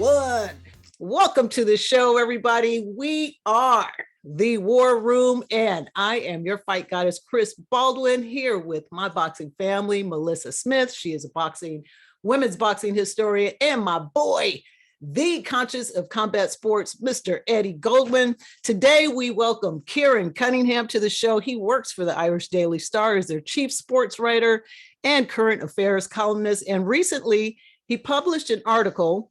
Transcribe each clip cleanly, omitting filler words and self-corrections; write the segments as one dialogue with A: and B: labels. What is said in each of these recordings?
A: one. Welcome to the show, everybody. We are the WAAR Room, and I am your fight goddess, Chris Baldwin, here with my boxing family, Malissa Smith. She is a women's boxing historian, and my boy, the conscious of combat sports, Mr. Eddie Goldwyn. Today, we welcome Kieran Cunningham to the show. He works for the Irish Daily Star as their chief sports writer and current affairs columnist. And recently, he published an article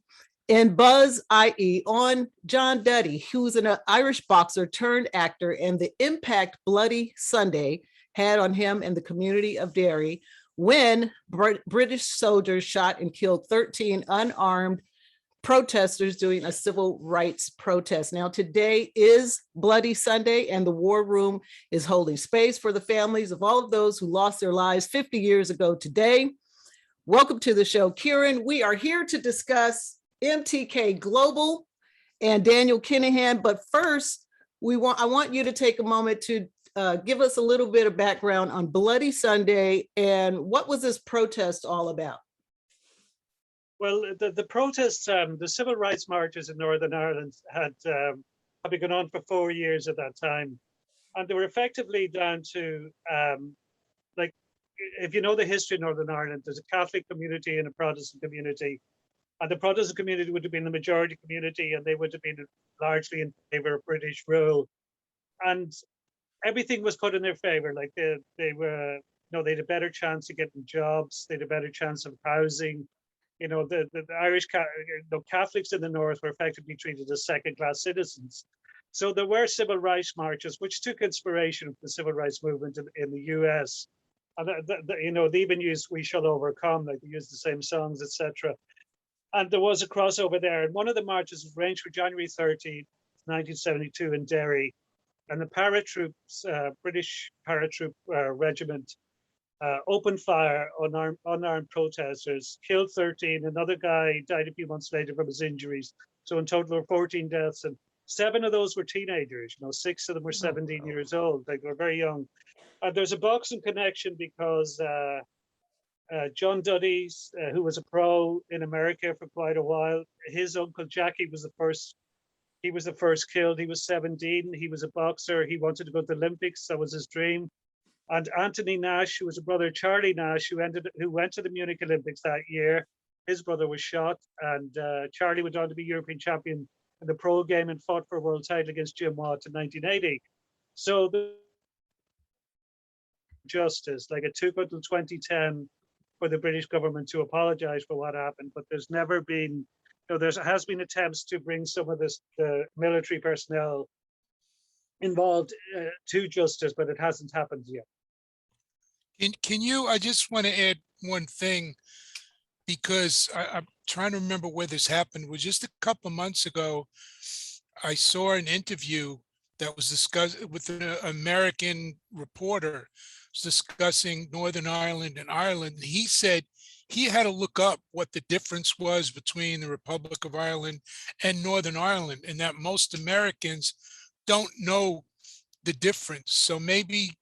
A: in Buzz IE on John Duddy, who's an Irish boxer turned actor, and the impact Bloody Sunday had on him and the community of Derry when British soldiers shot and killed 13 unarmed protesters doing a civil rights protest. Now, today is Bloody Sunday, and the WAAR Room is holding space for the families of all of those who lost their lives 50 years ago today. Welcome to the show, Kieran. We are here to discuss MTK Global and Daniel Kinahan, but first, I want you to take a moment to give us a little bit of background on Bloody Sunday and what was this protest all about?
B: Well, the protests, the civil rights marches in Northern Ireland had been going on for 4 years at that time, and they were effectively down to like, if you know the history of Northern Ireland, there's a Catholic community and a Protestant community. And the Protestant community would have been the majority community, and they would have been largely in favor of British rule. And everything was put in their favor. Like they were, they had a better chance of getting jobs. They had a better chance of housing. The Irish Catholics in the north were effectively treated as second-class citizens. So there were civil rights marches, which took inspiration from the civil rights movement in the US. And they even used "We Shall Overcome," like they used the same songs, etc. And there was a crossover there. And one of the marches was arranged for January 30, 1972 in Derry. And the paratroops, British paratroop regiment, opened fire on unarmed protesters, killed 13. Another guy died a few months later from his injuries. So in total, there were 14 deaths. And 7 of those were teenagers. 6 of them were 17 years old. Like, they were very young. There's a boxing connection because John Duddy, who was a pro in America for quite a while, his uncle Jackie was the first. He was the first killed. He was 17. He was a boxer. He wanted to go to the Olympics. That was his dream. And Anthony Nash, who was a brother of Charlie Nash, who went to the Munich Olympics that year, his brother was shot, and Charlie went on to be European champion in the pro game and fought for a world title against Jim Watt in 1980. So the justice, like, it took until 2010 for the British government to apologize for what happened, but there's never been, there has been attempts to bring some of the military personnel involved to justice, but it hasn't happened yet.
C: I just want to add one thing, because I'm trying to remember where this happened. It was just a couple of months ago, I saw an interview that was discussed with an American reporter discussing Northern Ireland and Ireland. He said he had to look up what the difference was between the Republic of Ireland and Northern Ireland, and that most Americans don't know the difference. So maybe,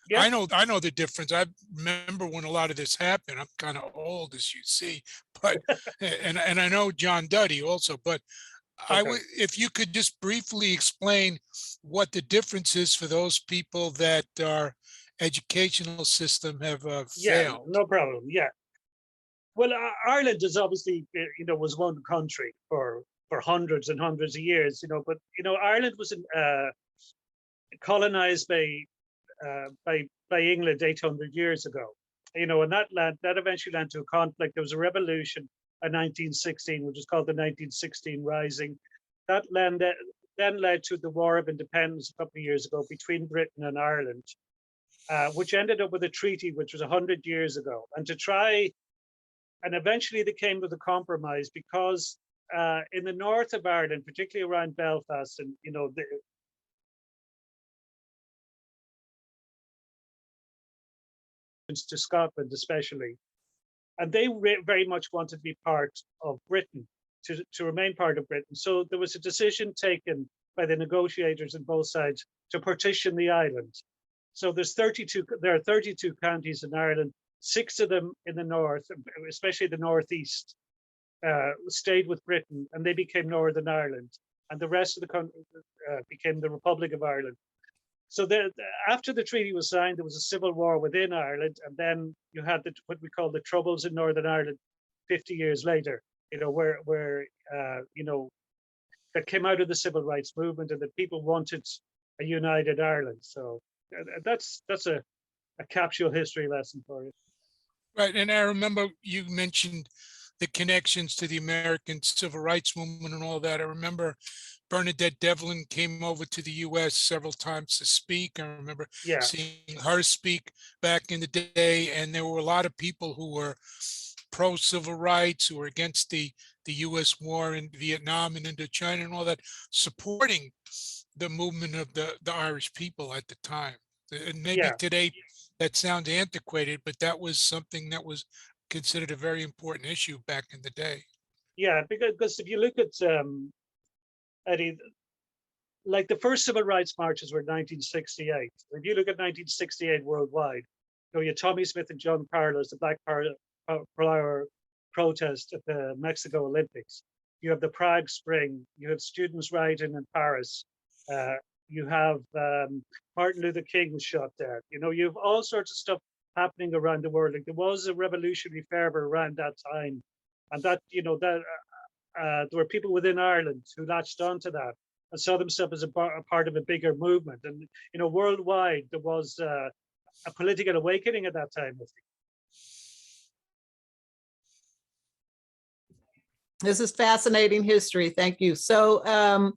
C: yeah. I know the difference. I remember when a lot of this happened. I'm kind of old, as you see, but and I know John Duddy also, but okay. If you could just briefly explain what the difference is for those people that our educational system have failed.
B: Yeah, no problem. Yeah. Well, Ireland is obviously, was one country for hundreds and hundreds of years, but Ireland was colonized by England 800 years ago, and that eventually led to a conflict. There was a revolution in 1916, which is called the 1916 Rising. That then led to the War of Independence a couple of years ago between Britain and Ireland, which ended up with a treaty, which was 100 years ago. And eventually they came to the compromise because in the north of Ireland, particularly around Belfast, and to Scotland especially, and they very much wanted to be part of Britain, to remain part of Britain. So there was a decision taken by the negotiators on both sides to partition the island. So there are 32 counties in Ireland, 6 of them in the north, especially the northeast, stayed with Britain, and they became Northern Ireland, and the rest of the country became the Republic of Ireland. So after the treaty was signed, there was a civil war within Ireland, and then you had what we call the Troubles in Northern Ireland 50 years later, where that came out of the civil rights movement, and that people wanted a united Ireland. So that's a capsule history lesson for you.
C: Right, and I remember you mentioned the connections to the American Civil Rights Movement and all that. I remember Bernadette Devlin came over to the US several times to speak. I remember seeing her speak back in the day, and there were a lot of people who were pro-civil rights, who were against the US war in Vietnam and Indochina and all that, supporting the movement of the Irish people at the time. And maybe today that sounds antiquated, but that was something that was considered a very important issue back in the day.
B: Yeah, because if you look at Eddie, like the first civil rights marches were 1968. If you look at 1968 worldwide, you had Tommy Smith and John Parlo's the Black Power protest at the Mexico Olympics. You have the Prague Spring. You have students rioting in Paris. You have Martin Luther King was shot dead. You have all sorts of stuff happening around the world. Like there was a revolutionary fervor around that time, and that there were people within Ireland who latched onto that and saw themselves as a part of a bigger movement. And worldwide there was a political awakening at that time.
A: This is fascinating history. Thank you. So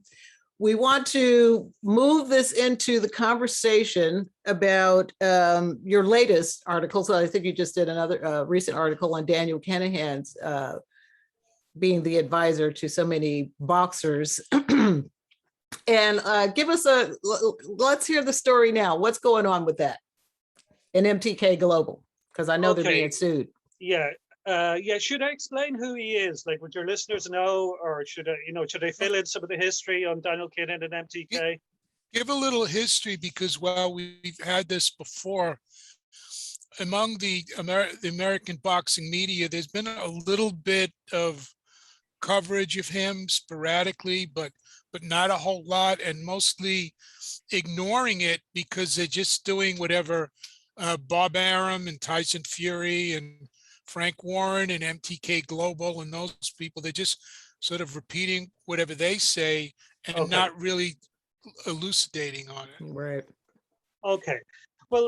A: we want to move this into the conversation about your latest article. So I think you just did another recent article on Daniel Kinahan's being the advisor to so many boxers. And give us let's hear the story now. What's going on with that in MTK Global? Because I know they're being sued.
B: Yeah. Should I explain who he is? Like, would your listeners know, or should I fill in some of the history on Daniel Kinahan and MTK?
C: Give a little history, because while we've had this before, among the American boxing media, there's been a little bit of coverage of him sporadically, but not a whole lot, and mostly ignoring it because they're just doing whatever Bob Arum and Tyson Fury and Frank Warren and MTK Global and those people, they're just sort of repeating whatever they say and not really elucidating on it.
A: Right.
B: Okay. Well,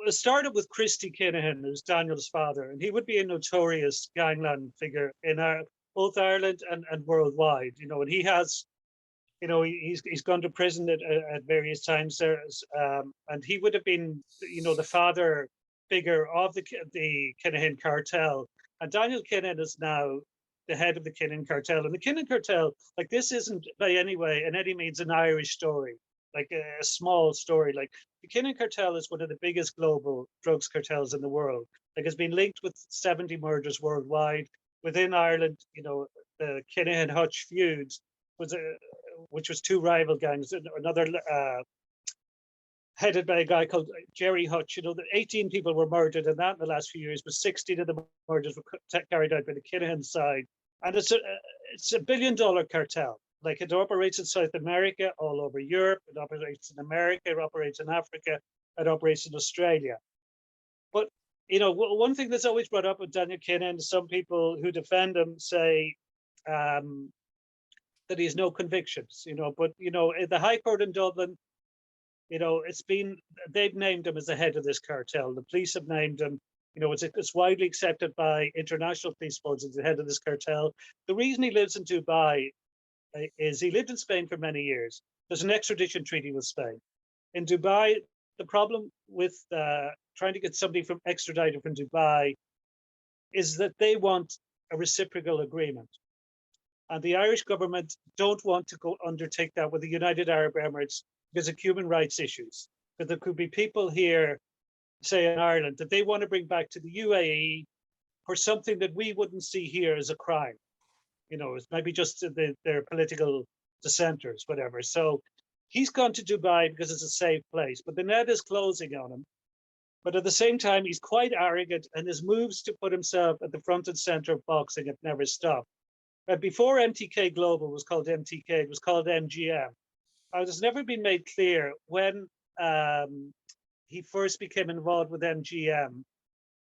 B: it started with Christy Kinahan, who's Daniel's father, and he would be a notorious gangland figure in both Ireland and worldwide. And he has, he's gone to prison at various times there, and he would have been, the father figure of the Kinahan cartel. And Daniel Kinahan is now the head of the Kinahan cartel. And the Kinahan cartel, like, this isn't by any means an Irish story, like a small story. Like, the Kinahan cartel is one of the biggest global drugs cartels in the world. Like, it's been linked with 70 murders worldwide. Within Ireland, the Kinahan Hutch feud which was two rival gangs, another headed by a guy called Jerry Hutch. 18 people were murdered in that in the last few years, but 16 of the murders were carried out by the Kinahan side. And it's a $1 billion cartel. Like, it operates in South America, all over Europe, it operates in America, it operates in Africa, it operates in Australia. But, one thing that's always brought up with Daniel Kinahan, some people who defend him say that he has no convictions, but, in the High Court in Dublin, they've named him as the head of this cartel. The police have named him. It's widely accepted by international police boards as the head of this cartel. The reason he lives in Dubai is he lived in Spain for many years. There's an extradition treaty with Spain. In Dubai, the problem with trying to get somebody extradited from Dubai is that they want a reciprocal agreement. And the Irish government don't want to undertake that with the United Arab Emirates because of human rights issues. But there could be people here, say in Ireland, that they want to bring back to the UAE for something that we wouldn't see here as a crime. It's maybe just their political dissenters, whatever. So he's gone to Dubai because it's a safe place, but the net is closing on him. But at the same time, he's quite arrogant, and his moves to put himself at the front and center of boxing have never stopped. Before MTK Global was called MTK, it was called MGM. It has never been made clear when he first became involved with MGM,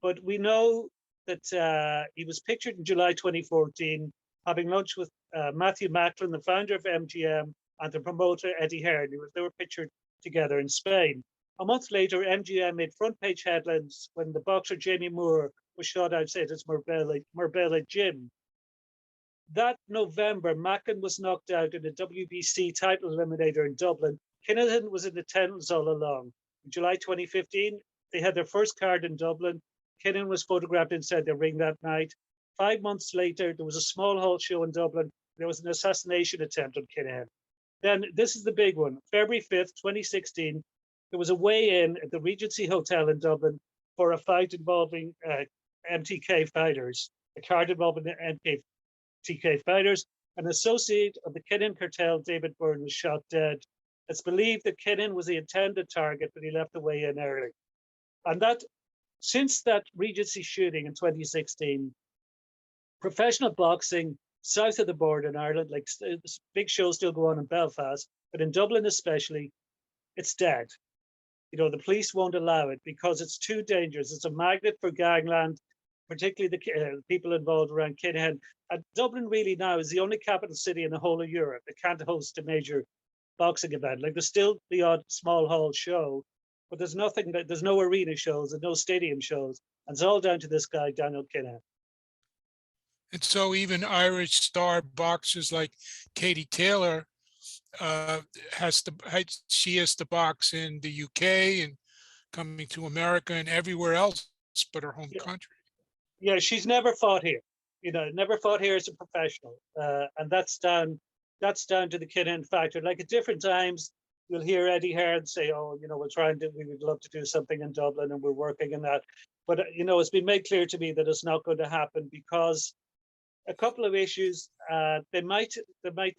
B: but we know that he was pictured in July 2014 having lunch with Matthew Macklin, the founder of MGM, and the promoter Eddie Hearn. They were pictured together in Spain. A month later, MGM made front page headlines when the boxer Jamie Moore was shot outside his Marbella gym. That November, Macklin was knocked out in a WBC title eliminator in Dublin. Kinahan was in attendance all along. In July 2015, they had their first card in Dublin. Kinahan was photographed inside the ring that night. 5 months later, there was a small hall show in Dublin. There was an assassination attempt on Kinahan. Then this is the big one. February 5th, 2016, there was a weigh-in at the Regency Hotel in Dublin for a fight involving MTK fighters, a card involving MTK fighters. An associate of the Kinahan cartel, David Byrne, was shot dead. It's believed that Kinahan was the intended target, but he left the weigh-in early. And that, since that Regency shooting in 2016, professional boxing south of the border in Ireland, like big shows still go on in Belfast, but in Dublin especially, it's dead. You know, the police won't allow it because it's too dangerous. It's a magnet for gangland, particularly the people involved around Kinahan. And Dublin really now is the only capital city in the whole of Europe that can't host a major boxing event. Like there's still the odd small hall show, but there's nothing, there's no arena shows and no stadium shows. And it's all down to this guy, Daniel Kinahan.
C: And so even Irish star boxers like Katie Taylor she has to box in the UK and coming to America and everywhere else but her home country.
B: Yeah, she's never fought here. You know, never fought here as a professional, and that's down to the Kinahan factor. Like at different times, you'll hear Eddie Hearn say, "Oh, you know, we would love to do something in Dublin, and we're working on that." But you know, it's been made clear to me that it's not going to happen because a couple of issues. They might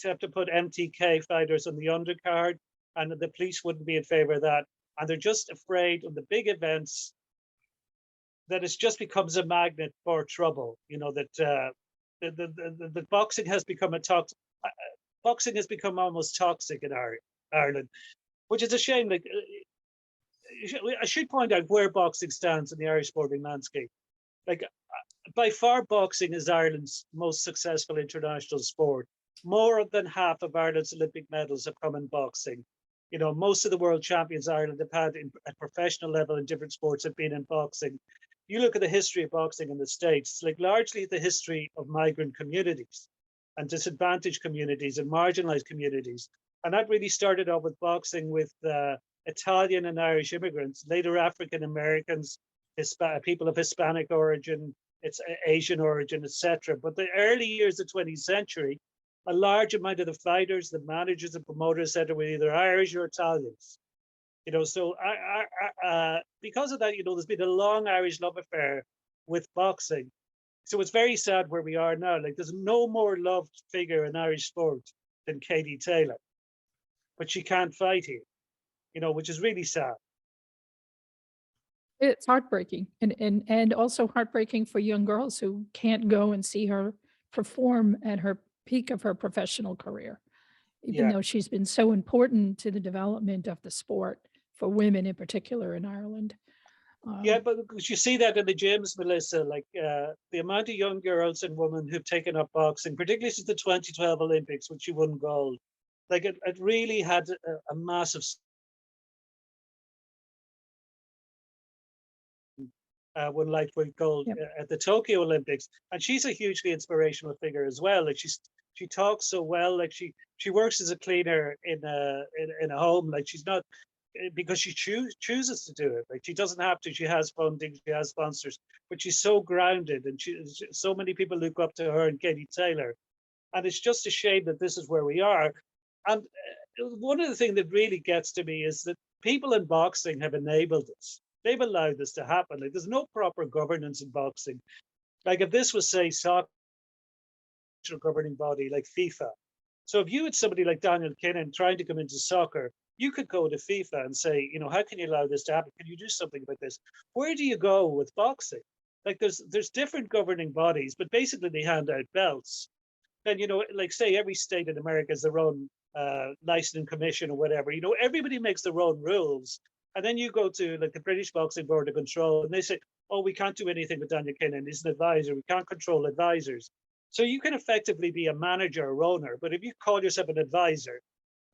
B: have to put MTK fighters on the undercard, and the police wouldn't be in favor of that. And they're just afraid of the big events that it just becomes a magnet for trouble. You know that the boxing has become boxing has become almost toxic in Ireland, which is a shame. Like I should point out where boxing stands in the Irish sporting landscape. Like by far, boxing is Ireland's most successful international sport. More than half of Ireland's Olympic medals have come in boxing. You know, most of the world champions Ireland have had at professional level in different sports have been in boxing. You look at the history of boxing in the States, it's like largely the history of migrant communities and disadvantaged communities and marginalized communities. And that really started off with boxing with Italian and Irish immigrants, later African Americans, people of Hispanic origin, it's Asian origin, etc. But the early years of the 20th century, a large amount of the fighters, the managers and promoters said they were either Irish or Italians. You know, so because of that, you know, there's been a long Irish love affair with boxing. So it's very sad where we are now. Like there's no more loved figure in Irish sport than Katie Taylor, but she can't fight here, you know, which is really sad.
D: It's heartbreaking and also heartbreaking for young girls who can't go and see her perform at her peak of her professional career, even though she's been so important to the development of the sport for women in particular in Ireland.
B: Yeah, but you see that in the gyms, Melissa, like the amount of young girls and women who've taken up boxing, particularly since the 2012 Olympics, which she won gold, like it really had a massive won lightweight gold at the Tokyo Olympics, and she's a hugely inspirational figure as well. Like she talks so well. Like she works as a cleaner in a home. Like she's not because she chooses to do it. Like she doesn't have to. She has funding. She has sponsors, but she's so grounded, and so many people look up to her and Katie Taylor, and it's just a shame that this is where we are. And one of the things that really gets to me is that people in boxing have enabled this. They've allowed this to happen. Like there's no proper governance in boxing. Like if this was, say, soccer governing body like FIFA. So if you had somebody like Daniel Kinahan trying to come into soccer, you could go to FIFA and say, you know, how can you allow this to happen? Can you do something about this? Where do you go with boxing? Like there's different governing bodies, but basically they hand out belts. then, like say every state in America has their own licensing commission or whatever. Everybody makes their own rules. And then you go to like the British Boxing Board of Control and they say, oh, we can't do anything with Daniel Kinahan. He's an advisor. We can't control advisors. So you can effectively be a manager or owner, but if you call yourself an advisor,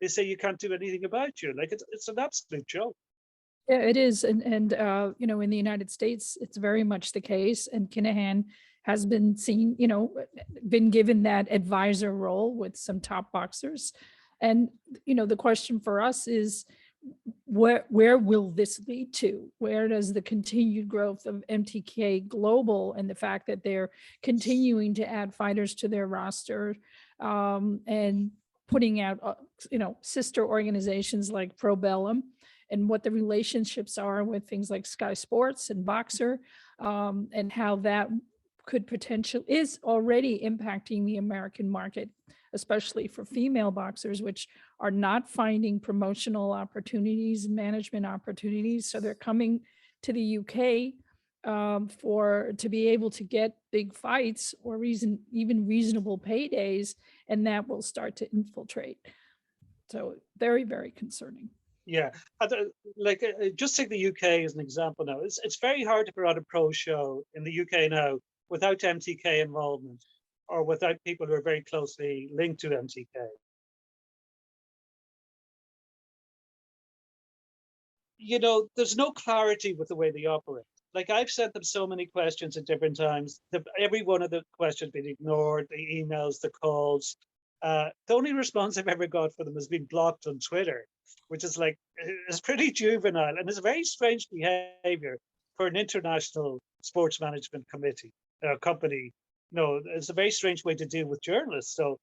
B: they say you can't do anything about you. Like it's an absolute joke.
D: Yeah, it is. And in the United States, it's very much the case. And Kinahan has been seen, been given that advisor role with some top boxers. And, the question for us is, where will this lead to? Where does the continued growth of MTK Global and the fact that they're continuing to add fighters to their roster and putting out, sister organizations like Pro Bellum, and what the relationships are with things like Sky Sports and Boxer, and how that could is already impacting the American market, especially for female boxers, which are not finding promotional opportunities and management opportunities. So they're coming to the UK to be able to get big fights or even reasonable paydays, and that will start to infiltrate. So very, very concerning.
B: Yeah, just take the UK as an example now. It's very hard to put on a pro show in the UK now without MTK involvement or without people who are very closely linked to MTK. There's no clarity with the way they operate. Like I've sent them so many questions at different times. Every one of the questions been ignored, the emails, the calls. The only response I've ever got for them has been blocked on Twitter, which is like, it's pretty juvenile and it's a very strange behavior for an international sports management company. It's a very strange way to deal with journalists. So,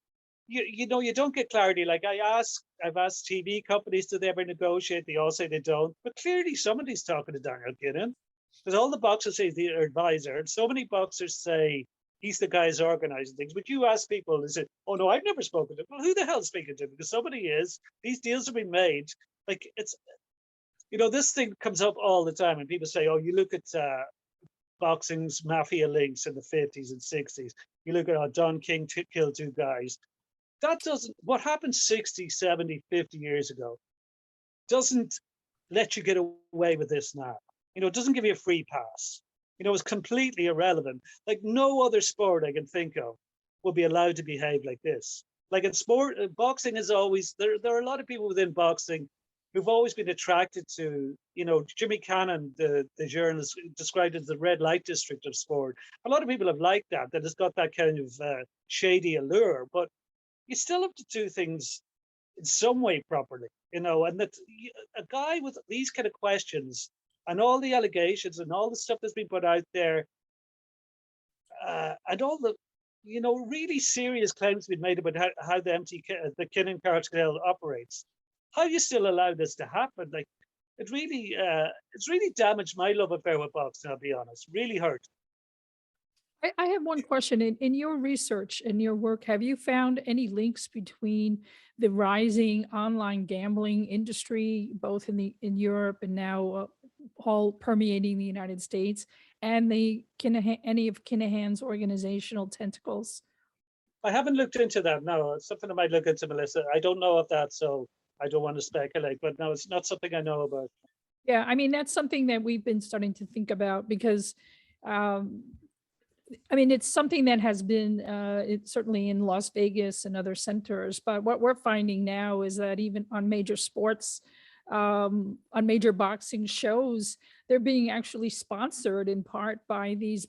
B: you don't get clarity. Like I've asked TV companies, do they ever negotiate? They all say they don't. But clearly somebody's talking to Daniel Kinahan, because all the boxers say they're advisor, and so many boxers say he's the guy who's organizing things. But you ask people, they say, oh no, I've never spoken to him. Well, who the hell's speaking to him? Because somebody is. These deals have been made. Like it's, this thing comes up all the time, and people say, oh, you look at boxing's mafia links in the 50s and 60s. You look at Don King killed two guys. What happened 60, 70, 50 years ago doesn't let you get away with this now. It doesn't give you a free pass. It's completely irrelevant. Like no other sport I can think of will be allowed to behave like this. Like in sport, boxing is always, there are a lot of people within boxing who've always been attracted to, Jimmy Cannon, the journalist, described it as the red light district of sport. A lot of people have liked that it's got that kind of shady allure, but you still have to do things in some way properly, and that a guy with these kind of questions and all the allegations and all the stuff that's been put out there, and all the, really serious claims been made about how the the Kinahan cartel operates. How you still allow this to happen? Like, it's really damaged my love affair with boxing. I'll be honest, really hurt.
D: I have one question. In your research and your work, have you found any links between the rising online gambling industry, both in Europe and now all permeating the United States, and any of Kinahan's organizational tentacles?
B: I haven't looked into that. No, it's something I might look into, Melissa. I don't know of that, so I don't want to speculate. But no, it's not something I know about.
D: Yeah, I mean, that's something that we've been starting to think about because it's something that has been certainly in Las Vegas and other centers, but what we're finding now is that even on major sports, on major boxing shows, they're being actually sponsored in part by these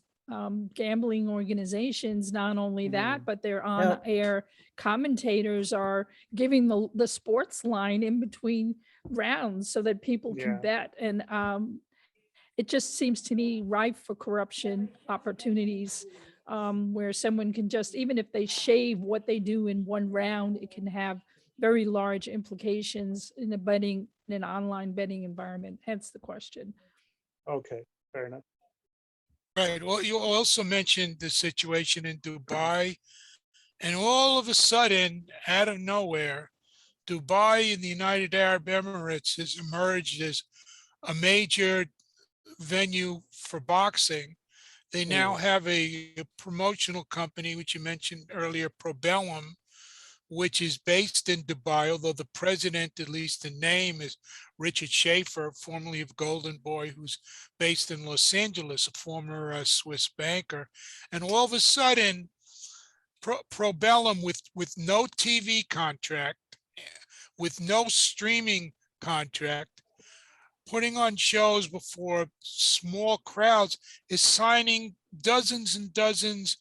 D: gambling organizations. Not only that, but their on-air commentators are giving the sports line in between rounds so that people can bet. And it just seems to me rife for corruption opportunities, where someone can just, even if they shave what they do in one round, it can have very large implications in an online betting environment. Hence the question.
B: Okay, fair enough.
C: Right. Well, you also mentioned the situation in Dubai, and all of a sudden, out of nowhere, Dubai in the United Arab Emirates has emerged as a major venue for boxing. They now have a promotional company, which you mentioned earlier, Probellum, which is based in Dubai, although the president, at least the name, is Richard Schaefer, formerly of Golden Boy, who's based in Los Angeles, a former Swiss banker. And all of a sudden, Probellum, with no TV contract, with no streaming contract, putting on shows before small crowds, is signing dozens and dozens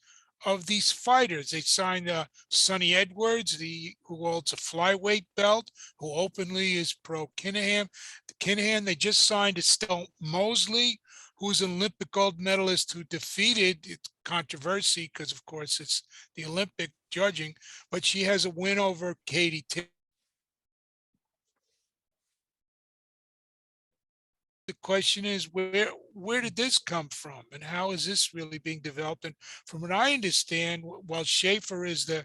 C: of these fighters. They signed Sonny Edwards, who holds a flyweight belt, who openly is pro Kinahan. They just signed Estelle Mosley, who's an Olympic gold medalist who defeated, it's controversy because of course it's the Olympic judging, but she has a win over Katie Taylor. The question is, where did this come from, and how is this really being developed? And from what I understand, while Schaefer is the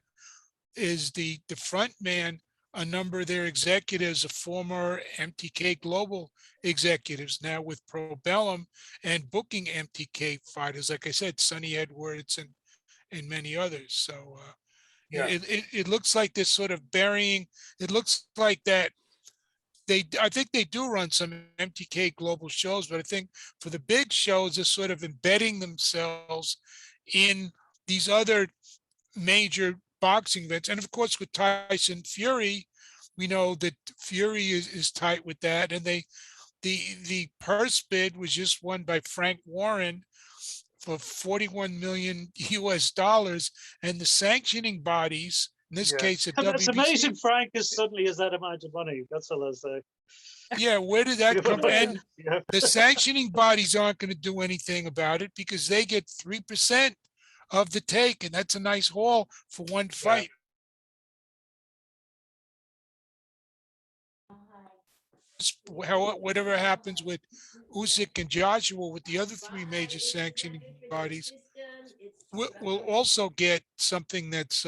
C: front man, a number of their executives are former MTK Global executives now with Probellum and booking MTK fighters, like I said, Sonny Edwards and many others. So it looks like this sort of burying. It looks like that. I think they do run some MTK Global shows, but I think for the big shows, they're sort of embedding themselves in these other major boxing events. And of course, with Tyson Fury, we know that Fury is tight with that. And the purse bid was just won by Frank Warren for 41 million US dollars, and the sanctioning bodies, in this case, the
B: It's
C: WBC.
B: amazing Frank is suddenly is that amount of money. That's all I'll say.
C: Yeah, where did that come from? And the sanctioning bodies aren't going to do anything about it because they get 3% of the take, and that's a nice haul for one fight. Whatever happens with Usyk and Joshua, with the other three major sanctioning bodies, we'll also get something that's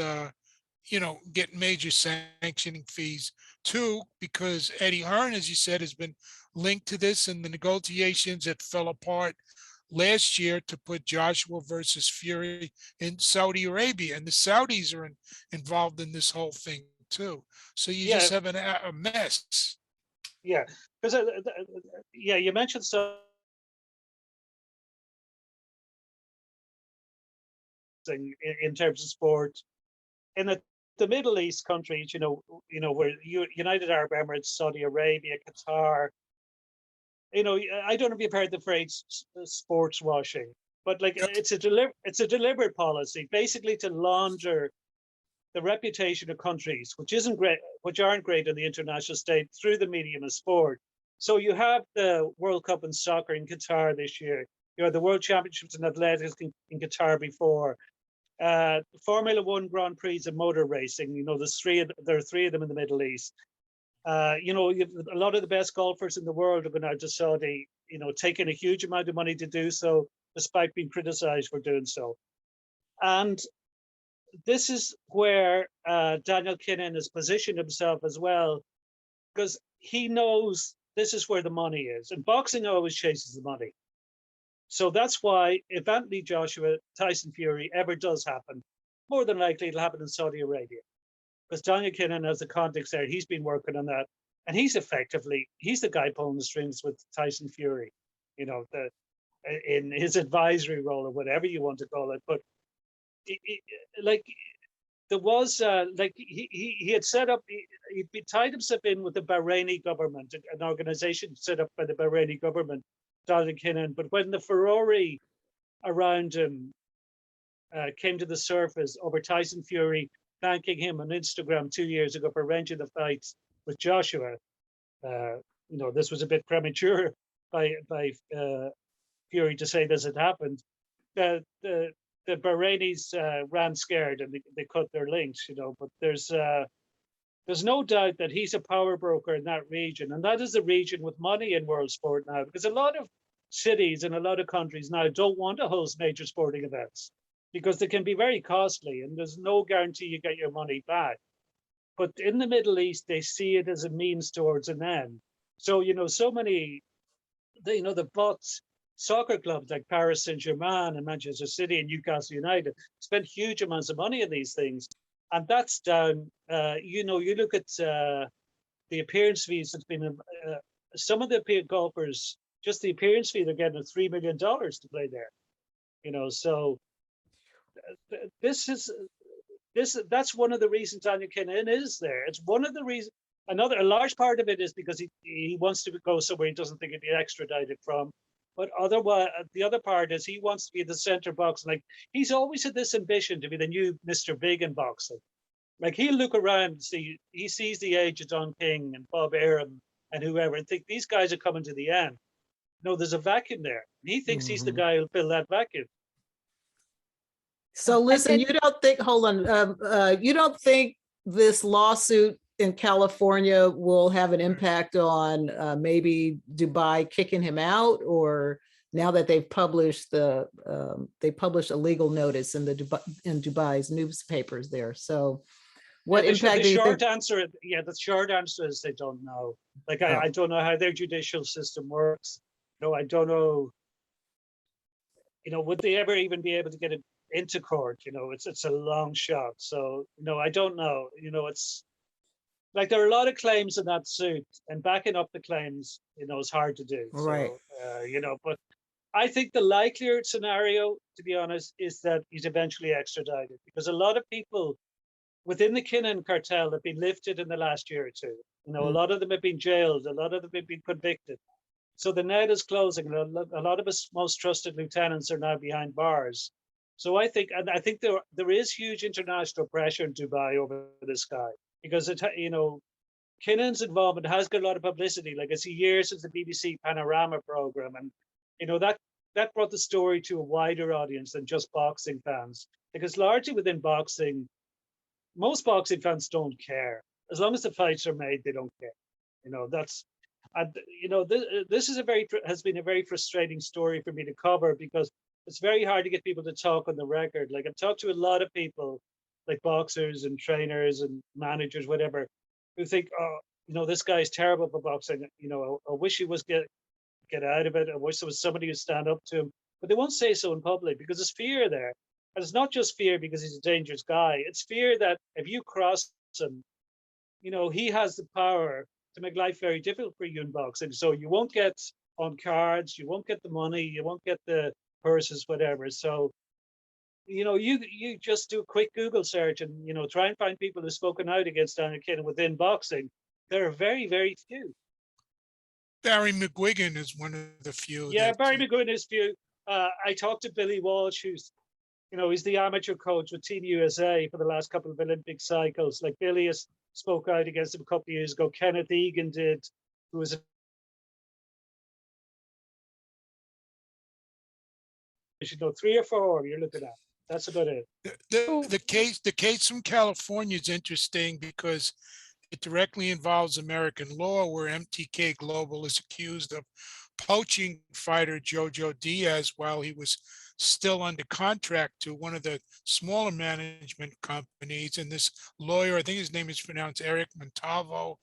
C: get major sanctioning fees too, because Eddie Hearn, as you said, has been linked to this in the negotiations that fell apart last year to put Joshua versus Fury in Saudi Arabia, and the Saudis are involved in this whole thing too. So you just have a mess.
B: Yeah, because you mentioned so in terms of sport in the Middle East countries, where United Arab Emirates, Saudi Arabia, Qatar. I don't know if you've heard the phrase sports washing, but like it's a deliberate policy, basically to launder the reputation of countries which aren't great on the international stage through the medium of sport. So you have the World Cup in soccer in Qatar this year. You had the World Championships in athletics in Qatar before. Formula One Grand Prix and motor racing. There are three of them in the Middle East. A lot of the best golfers in the world are going out to Saudi. Taking a huge amount of money to do so, despite being criticized for doing so. And this is where Daniel Kinahan has positioned himself as well, because he knows this is where the money is, and boxing always chases the money. So that's why if Anthony Joshua, Tyson Fury ever does happen, more than likely it'll happen in Saudi Arabia, because Daniel Kinahan has the context there. He's been working on that, and he's the guy pulling the strings with Tyson Fury, in his advisory role or whatever you want to call it. But there was he had set up, he tied himself in with the Bahraini government, an organization set up by the Bahraini government, Daniel Kinahan. But when the furore around him came to the surface over Tyson Fury thanking him on Instagram 2 years ago for arranging the fights with Joshua, this was a bit premature by Fury to say this had happened. The Bahrainis ran scared and they cut their links, but there's no doubt that he's a power broker in that region. And that is the region with money in world sport now, because a lot of cities and a lot of countries now don't want to host major sporting events because they can be very costly and there's no guarantee you get your money back. But in the Middle East, they see it as a means towards an end. So, so many, the bots soccer clubs like Paris Saint-Germain and Manchester City and Newcastle United spend huge amounts of money on these things. And that's down, you know, you look at the appearance fees that's been, some of the golfers, just the appearance fee, they're getting $3 million to play there. You know, so that's one of the reasons Daniel Kinahan is there. It's one of the reasons. A large part of it is because he wants to go somewhere he doesn't think he'd be extradited from. But otherwise, the other part is he wants to be the center box. Like, he's always had this ambition to be the new Mr. Big in boxing. Like, he'll look around and see, he sees the age of Don King and Bob Arum and whoever, and think these guys are coming to the end. No, there's a vacuum there. He thinks he's the guy who'll fill that vacuum.
A: So listen, you don't think, hold on, you don't think this lawsuit in California will have an impact on maybe Dubai kicking him out, or now that they've published a legal notice in Dubai's newspapers there? So what impact do you think?
B: The short answer is they don't know. Like, I don't know how their judicial system works. No, I don't know. You know, would they ever even be able to get it into court? You know, it's a long shot. So, no, I don't know. You know, it's like there are a lot of claims in that suit, and backing up the claims, you know, is hard to do.
A: Right.
B: So, you know, but I think the likelier scenario, to be honest, is that he's eventually extradited, because a lot of people within the Kinahan cartel have been lifted in the last year or two. You know, a lot of them have been jailed, a lot of them have been convicted. So the net is closing, and a lot of his most trusted lieutenants are now behind bars. So I think there is huge international pressure in Dubai over this guy, because you know, Kinahan's involvement has got a lot of publicity. Like, I see years since the BBC Panorama program, and you know, that brought the story to a wider audience than just boxing fans. Because largely within boxing, most boxing fans don't care. As long as the fights are made, they don't care. You know, that's, and you know, this is has been a very frustrating story for me to cover, because it's very hard to get people to talk on the record. Like, I've talked to a lot of people, like boxers and trainers and managers, whatever, who think, oh, you know, this guy's terrible for boxing. You know, I wish he was get out of it. I wish there was somebody who stand up to him. But they won't say so in public, because there's fear there. And it's not just fear because he's a dangerous guy. It's fear that if you cross him, you know, he has the power to make life very difficult for you in boxing. So you won't get on cards, you won't get the money, you won't get the purses, whatever. So, you know, you just do a quick Google search and, you know, try and find people who've spoken out against Daniel Kinahan within boxing. There are very, very few.
C: Barry McGuigan is one of the few.
B: Yeah, Barry McGuigan is few. I talked to Billy Walsh, who's, you know, he's the amateur coach with Team USA for the last couple of Olympic cycles. Like, Billy has spoke out against him a couple of years ago. Kenneth Egan did, who was you know, 3 or 4 you're looking at. That's about it.
C: The case from California is interesting because it directly involves American law, where MTK Global is accused of poaching fighter Jojo Diaz while he was still under contract to one of the smaller management companies. And this lawyer, I think his name is pronounced Eric Montalvo,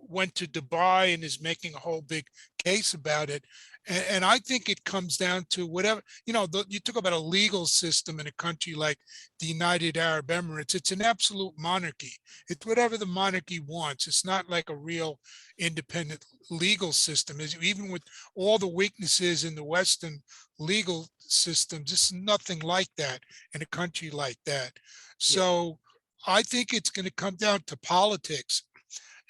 C: went to Dubai and is making a whole big case about it. And I think it comes down to whatever, you know, you talk about a legal system in a country like the United Arab Emirates. It's an absolute monarchy. It's whatever the monarchy wants. It's not like a real independent legal system. Even with all the weaknesses in the Western legal systems, it's nothing like that in a country like that. So I think it's going to come down to politics.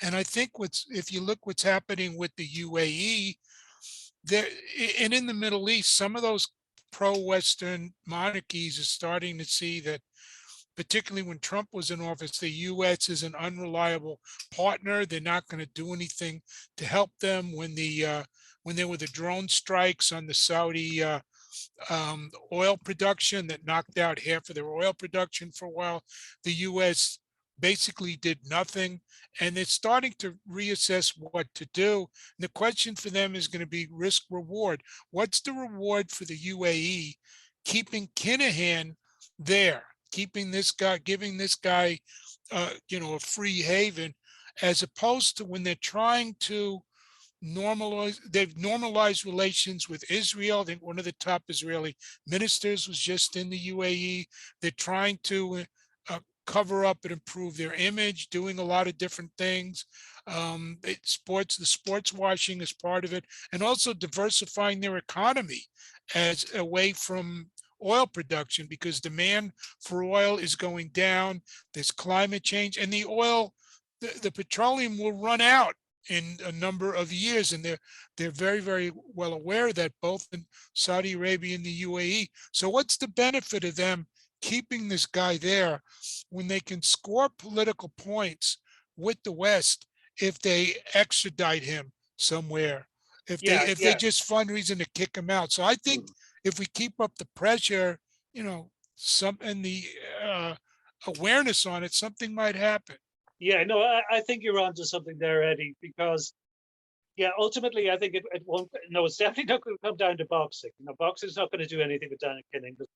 C: And I think if you look what's happening with the UAE, there and in the Middle East, some of those pro-Western monarchies are starting to see that, particularly when Trump was in office, the U.S. is an unreliable partner. They're not going to do anything to help them. When there were the drone strikes on the Saudi oil production that knocked out half of their oil production for a while, the U.S. basically did nothing, and they're starting to reassess what to do. And the question for them is going to be risk reward. What's the reward for the UAE keeping Kinahan there, keeping this guy, giving this guy, you know, a free haven, as opposed to when they're trying to they've normalized relations with Israel. I think one of the top Israeli ministers was just in the UAE. They're trying to cover up and improve their image, doing a lot of different things. The sports washing is part of it, and also diversifying their economy as away from oil production, because demand for oil is going down. There's climate change, and the petroleum will run out in a number of years, and they're very, very well aware of that, both in Saudi Arabia and the UAE. So what's the benefit of them keeping this guy there when they can score political points with the West if they extradite him somewhere, if they just fundraising to kick him out? So I think if we keep up the pressure, and the awareness on it, something might happen.
B: Yeah, no, I think you're onto something there, Eddie, because ultimately I think it won't. No, it's definitely not going to come down to boxing. Boxing's not going to do anything with Daniel Kinning, because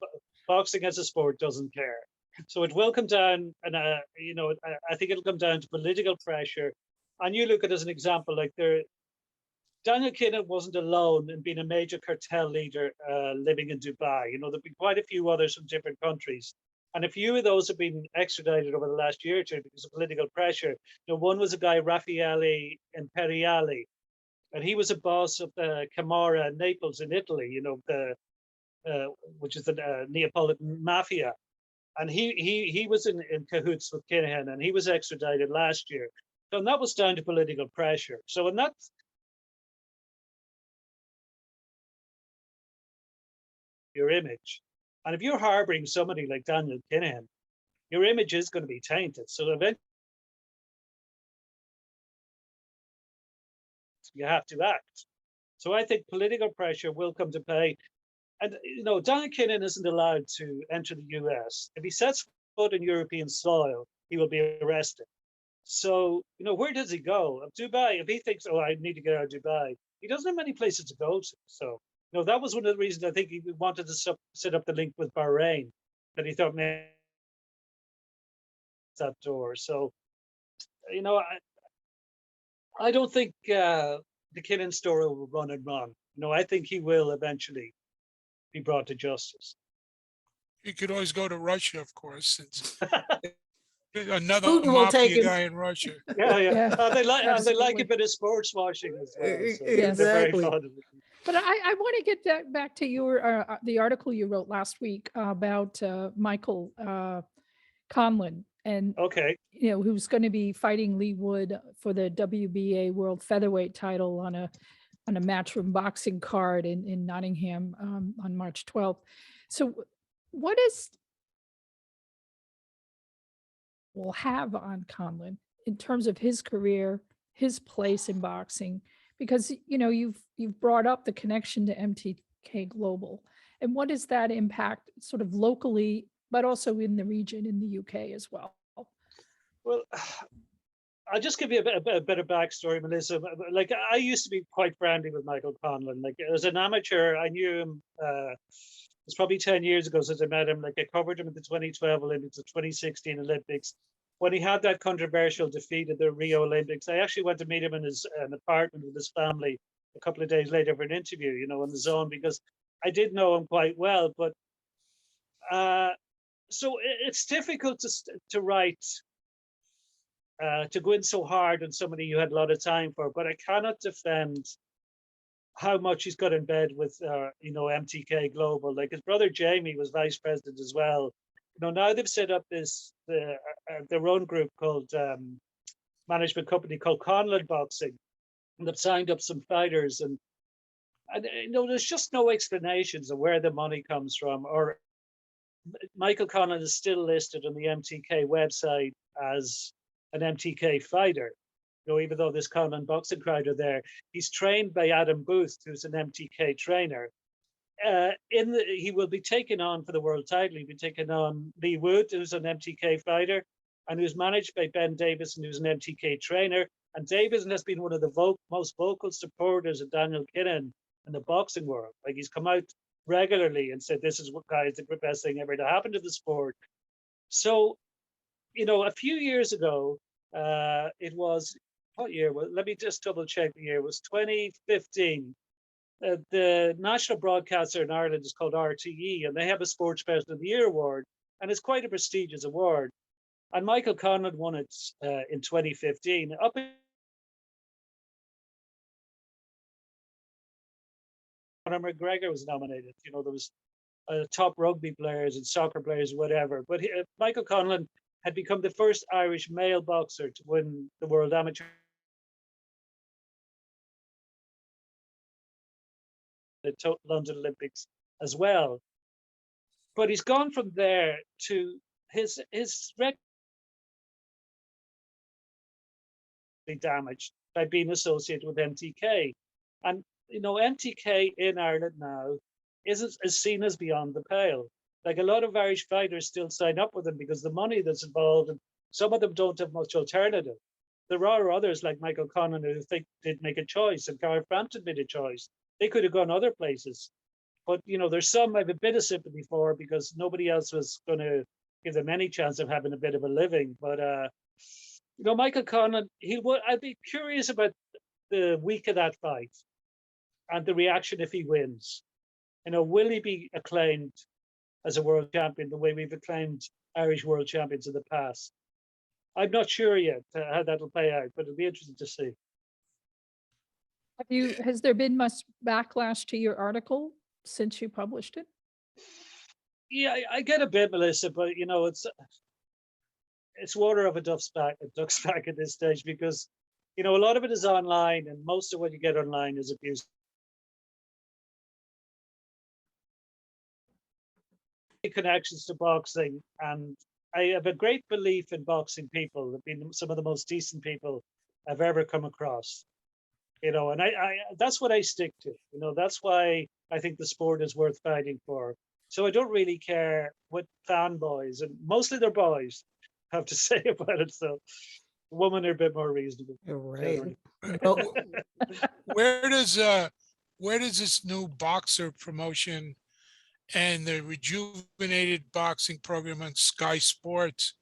B: boxing as a sport doesn't care. So it will come down, and I think it'll come down to political pressure. And you look at it as an example, like Daniel Kinahan wasn't alone in being a major cartel leader living in Dubai. There've been quite a few others from different countries. And a few of those have been extradited over the last year or two because of political pressure. One was a guy, Raffaele Imperiali, and he was a boss of the Camorra in Naples in Italy, which is the Neapolitan mafia. And he was in cahoots with Kinahan, and he was extradited last year. So that was down to political pressure. So in that, your image. And if you're harboring somebody like Daniel Kinahan, your image is going to be tainted. So eventually you have to act. So I think political pressure will come to play. And, Daniel Kinahan isn't allowed to enter the US. If he sets foot in European soil, he will be arrested. So, where does he go? Dubai, if he thinks, I need to get out of Dubai, he doesn't have many places to go to. So, that was one of the reasons I think he wanted to set up the link with Bahrain, that he thought maybe that door. So, I don't think the Kinahan story will run and run. I think he will eventually be brought to justice.
C: You could always go to Russia, of course, since another
A: Putin will take
C: mafia
A: him.
C: guy in Russia.
B: Yeah. They like
D: absolutely.
B: a bit of sports washing as well. So
A: Exactly.
B: they're very fond of it.
D: But I want to get back to your the article you wrote last week about Michael Conlon, and
B: Okay.
D: who's going to be fighting Lee Wood for the WBA World Featherweight title on a matchroom boxing card in Nottingham on March 12th. So what will have on Conlon in terms of his career, his place in boxing? Because you've brought up the connection to MTK Global, and what does that impact sort of locally, but also in the region in the UK as well?
B: Well, I'll just give you a bit of backstory, Melissa. Like, I used to be quite friendly with Michael Conlon. Like, as an amateur, I knew him. It's probably 10 years ago since I met him. Like, I covered him at the 2012 Olympics, the 2016 Olympics. When he had that controversial defeat at the Rio Olympics, I actually went to meet him in his apartment with his family a couple of days later for an interview, on the Zone, because I did know him quite well. But so it's difficult to write, to go in so hard on somebody you had a lot of time for. But I cannot defend how much he's got in bed with, MTK Global. Like, his brother Jamie was vice president as well. Now they've set up their own group called management company called Conlon Boxing, and they've signed up some fighters, and there's just no explanations of where the money comes from. Or Michael Conlon is still listed on the MTK website as an MTK fighter. Even though there's Conlon boxing crowd are there, he's trained by Adam Booth, who's an MTK trainer. He will be taken on for the world title. He'll be taking on Lee Wood, who's an MTK fighter, and who's managed by Ben Davison, who's an MTK trainer. And Davison has been one of the most vocal supporters of Daniel Kinahan in the boxing world. Like, he's come out regularly and said, "This is what, guys, the best thing ever to happen to the sport." So, a few years ago, it was what year? Well, let me just double check the year. It was 2015. The national broadcaster in Ireland is called RTE, and they have a Sports Person of the Year award, and it's quite a prestigious award. And Michael Conlon won it in 2015. Up Conor McGregor was nominated. You know, there was top rugby players and soccer players, whatever. But Michael Conlon had become the first Irish male boxer to win the World Amateur the London Olympics as well. But he's gone from there to his record damaged by being associated with MTK. And you know, MTK in Ireland now is seen as beyond the pale. Like a lot of Irish fighters still sign up with them because the money that's involved, and some of them don't have much alternative. There are others like Michael Conlon who think did make a choice, and Gareth Frampton made a choice. They could have gone other places. But you know, there's some I have a bit of sympathy for because nobody else was going to give them any chance of having a bit of a living. But you know, Michael Conlon, I'd be curious about the week of that fight and the reaction if he wins. You know, will he be acclaimed as a world champion the way we've acclaimed Irish world champions in the past? I'm not sure yet how that'll play out, but it'll be interesting to see.
D: Has there been much backlash to your article since you published it?
B: Yeah, I get a bit, Melissa, but you know, it's water of a duck's back at this stage because, you know, a lot of it is online, and most of what you get online is abuse. Connections to boxing, and I have a great belief in boxing people. They've been some of the most decent people I've ever come across. You know, and I that's what I stick to. You know, that's why I think the sport is worth fighting for. So I don't really care what fanboys, and mostly they're boys, have to say about it. So women are a bit more reasonable.
A: You're right.
C: Where does this new boxer promotion and the rejuvenated boxing program on Sky Sports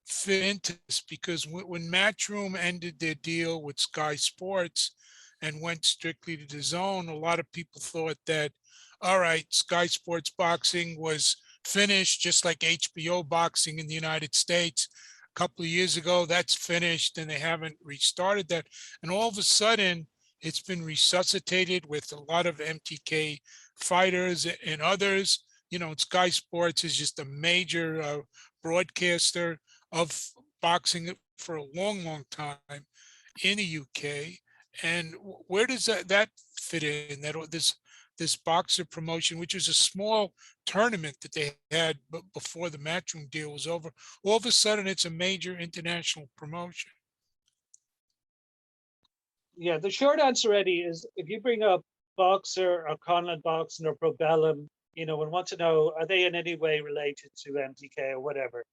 C: fit into this? Because when Matchroom ended their deal with Sky Sports and went strictly to the zone, a lot of people thought that, all right, Sky Sports boxing was finished, just like HBO boxing in the United States. A couple of years ago, that's finished, and they haven't restarted that. And all of a sudden, it's been resuscitated with a lot of MTK fighters and others. You know, Sky Sports is just a major broadcaster of boxing for a long, long time in the UK. And where does that fit in? That this boxer promotion, which was a small tournament that they had before the Matchroom deal was over, all of a sudden it's a major international promotion.
B: Yeah, the short answer, Eddie, is if you bring up Boxer or Conlon Boxing or Probellum, you know, and want to know, are they in any way related to MTK or whatever?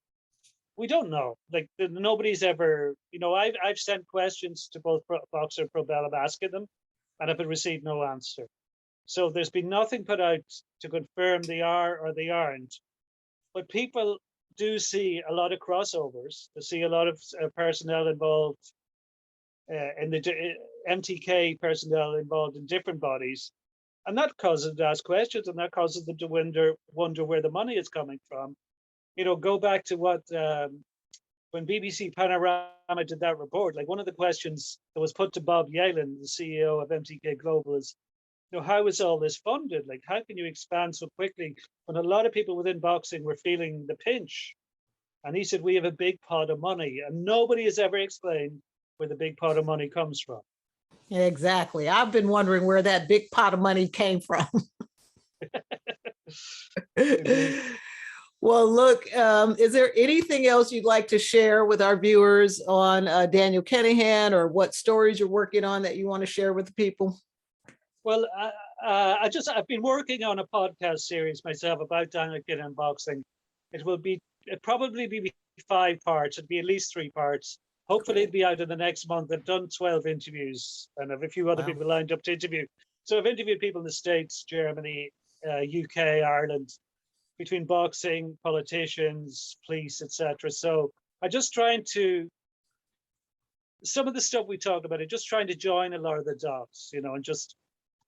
B: We don't know. Like nobody's ever, you know, I've sent questions to both Boxer and Probellum asking them, and I've received no answer. So there's been nothing put out to confirm they are or they aren't. But people do see a lot of crossovers. They see a lot of personnel involved in the MTK personnel involved in different bodies. And that causes them to ask questions, and that causes them to wonder where the money is coming from. You know, go back to what when BBC Panorama did that report. Like one of the questions that was put to Bob Yalen, the CEO of MTK Global, is, you know, how is all this funded? Like, how can you expand so quickly when a lot of people within boxing were feeling the pinch? And he said, we have a big pot of money, and nobody has ever explained where the big pot of money comes from.
A: Exactly. I've been wondering where that big pot of money came from. Well, look, is there anything else you'd like to share with our viewers on Daniel Kinahan, or what stories you're working on that you want to share with the people?
B: Well, I've been working on a podcast series myself about Daniel Kinahan boxing. It'll probably be 5 parts. It'll be at least 3 parts. Hopefully it'll be out in the next month. I've done 12 interviews and I have a few other people lined up to interview. So I've interviewed people in the States, Germany, UK, Ireland, between boxing, politicians, police, etc. So I'm just trying to some of the stuff we talk about, just trying to join a lot of the dots, you know, and just,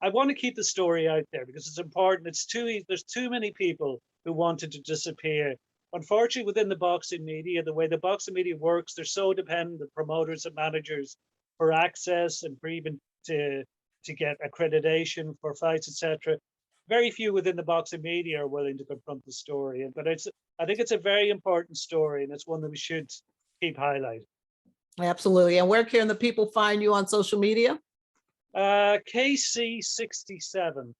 B: I want to keep the story out there because it's important. There's too many people who wanted to disappear. Unfortunately, within the boxing media, the way the boxing media works, they're so dependent on promoters and managers for access and for even to get accreditation for fights, etc. Very few within the boxing media are willing to confront the story. But I think it's a very important story, and it's one that we should keep highlighting.
A: Absolutely. And where can the people find you on social media?
B: KC67,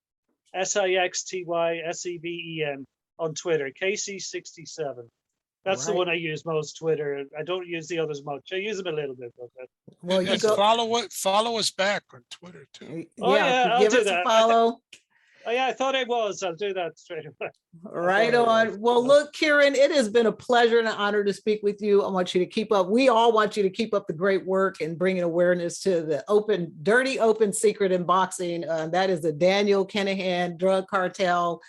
B: SIXTYSEVEN on Twitter, KC67. That's the one I use most, Twitter. I don't use the others much. I use them a little bit. But
C: Well, you follow us back on Twitter too.
B: I'll
A: give
B: do
A: us
B: that.
A: a follow.
B: I thought I was. I'll do that straight away.
A: Right on. Well, look, Kieran, it has been a pleasure and an honor to speak with you. I want you to keep up. We all want you to keep up the great work and bringing awareness to the dirty open secret in boxing. That is the Daniel Kinahan drug cartel.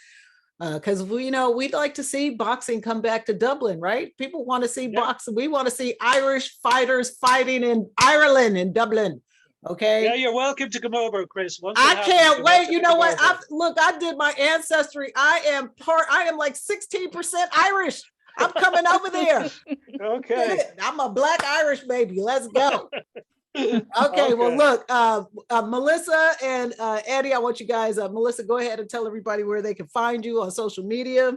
A: Because we'd like to see boxing come back to Dublin, right? People want to see boxing. We want to see Irish fighters fighting in Ireland and Dublin. Okay.
B: Yeah, you're welcome to come over, Chris.
A: I can't wait. You know what? I did my ancestry. I am like 16% Irish. I'm coming over there.
B: Okay.
A: I'm a Black Irish baby. Let's go. Okay. Well, look, Melissa and Eddie, I want you guys, Melissa, go ahead and tell everybody where they can find you on social media.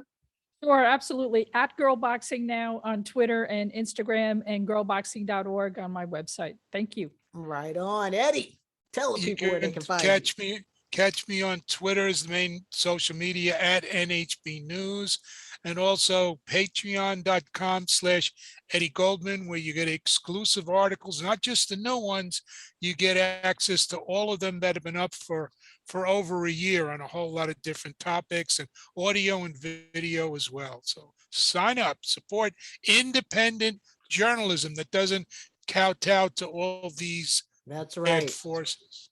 D: Sure, absolutely. At Girl Boxing Now on Twitter and Instagram, and girlboxing.org on my website. Thank you.
A: Right on. Eddie, tell the people where they can find you.
C: Catch me on Twitter is the main social media at NHB News, and also patreon.com/Eddie Goldman, where you get exclusive articles, not just the new ones. You get access to all of them that have been up for over a year on a whole lot of different topics, and audio and video as well. So sign up, support independent journalism that doesn't kowtow to all these bad forces.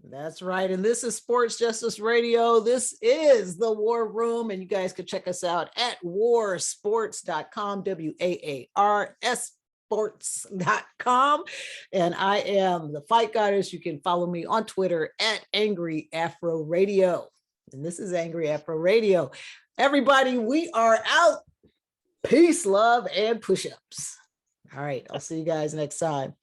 A: That's right. And this is Sports Justice Radio. This is the WAAR Room, and you guys can check us out at warsports.com, WAAR sports.com. And I am the Fight Goddess. You can follow me on Twitter at Angry Afro Radio. And this is Angry Afro Radio. Everybody, we are out. Peace, love, and push-ups. All right. I'll see you guys next time.